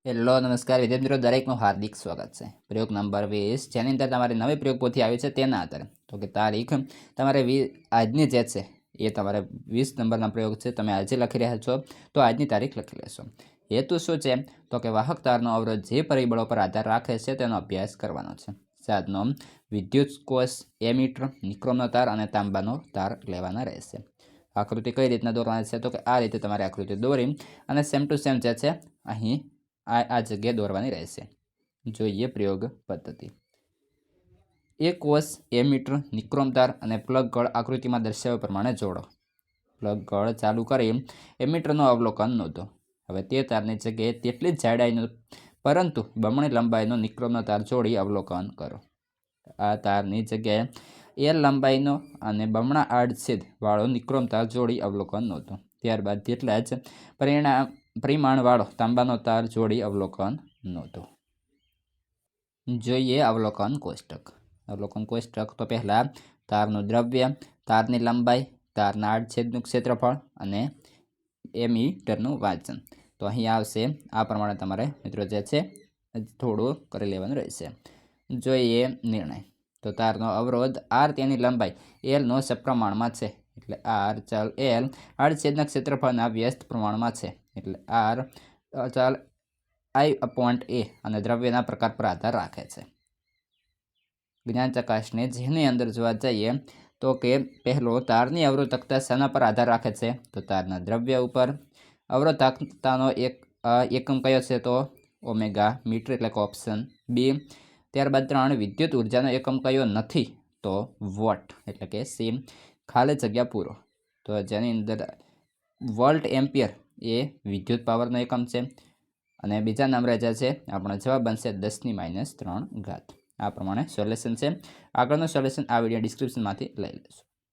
Hello નમસ્કાર વિદ્યાર્થી મિત્રો, દરેકનું હાર્દિક સ્વાગત છે. પ્રયોગ નંબર 20 જેની અંદર તમારી નવી પ્રયોગ પોથી આવી છે તેના આધારે તો કે તારીખ તમારે આજની જે છે એ તમારે 20 નંબરના પ્રયોગ છે, તમે આજે લખી રહ્યા છો તો આજની તારીખ લખી લેશો. હેતુ શું છે તો કે વાહક તારનો અવરોધ જે પરિબળો પર આધાર રાખે છે તેનો અભ્યાસ કરવાનો છે. સાધનો વિદ્યુત કોષ, એમીટર, નિક્રોમનો તાર અને તાંબાનો તાર લેવાના રહેશે. આકૃતિ કઈ રીતના દોરવાની છે તો કે આ રીતે તમારે આકૃતિ દોરી અને સેમ ટુ સેમ જે છે અહીં આ જગ્યાએ દોરવાની રહેશે. જોઈએ પ્રયોગ પદ્ધતિ. એક કોષ, એમીટર, નિક્રોમ તાર અને પ્લગ ગળ આકૃતિમાં દર્શાવ્યા પ્રમાણે જોડો. પ્લગ ગળ ચાલુ કરી એમીટરનું અવલોકન નોંધો. હવે તે તારની જગ્યાએ તેટલી જ જાડાઈનો પરંતુ બમણી લંબાઈનો નિક્રોમનો તાર જોડી અવલોકન કરો. આ તારની જગ્યાએ એલ લંબાઈનો અને બમણા આડછેદ વાળો નિક્રોમ તાર જોડી અવલોકન નોંધો. ત્યારબાદ તેટલા જ પરિમાણવાળો તાંબાનો તાર જોડી અવલોકન નોંધો. જોઈએ અવલોકન કોષ્ટક. અવલોકન કોષ્ટક તો પહેલાં તારનું દ્રવ્ય, તારની લંબાઈ, તારના આડછેદનું ક્ષેત્રફળ અને એમીટરનું વાંચન. તો અહીં આવશે આ પ્રમાણે તમારે મિત્રો જે છે થોડું કરી લેવાનું રહેશે. જોઈએ નિર્ણય. તો તારનો અવરોધ આર તેની લંબાઈ એલનો સપ્રમાણમાં છે, એટલે આર ચાલ એલ આડછેદના ક્ષેત્રફળના વ્યસ્ત પ્રમાણમાં છે, એટલે આર ચાલ I/A અને દ્રવ્યના પ્રકાર પર આધાર રાખે છે. જ્ઞાન ચકાસણી જેની અંદર જોવા જઈએ તો કે પહેલો તારની અવરોધકતા શાના પર આધાર રાખે છે તો તારના દ્રવ્ય ઉપર. અવરોધકતાનો એકમ કયો છે તો ઓમેગા મીટર, એટલે કે ઓપ્શન બી. ત્યારબાદ 3 વિદ્યુત ઉર્જાનો એકમ કયો નથી તો વોટ, એટલે કે સી. ખાલી જગ્યા પૂરો. તો જેની અંદર વોલ્ટ એમ્પિયર એ વિદ્યુત પાવરનો એકમ છે અને બીજા નંબરે જે છે આપણો જવાબ બનશે 10⁻³ ઘાત. આ પ્રમાણે સોલ્યુશન છે. આગળનું સોલ્યુશન આ વિડીયો ડિસ્ક્રિપ્શનમાંથી લઈ લેશું.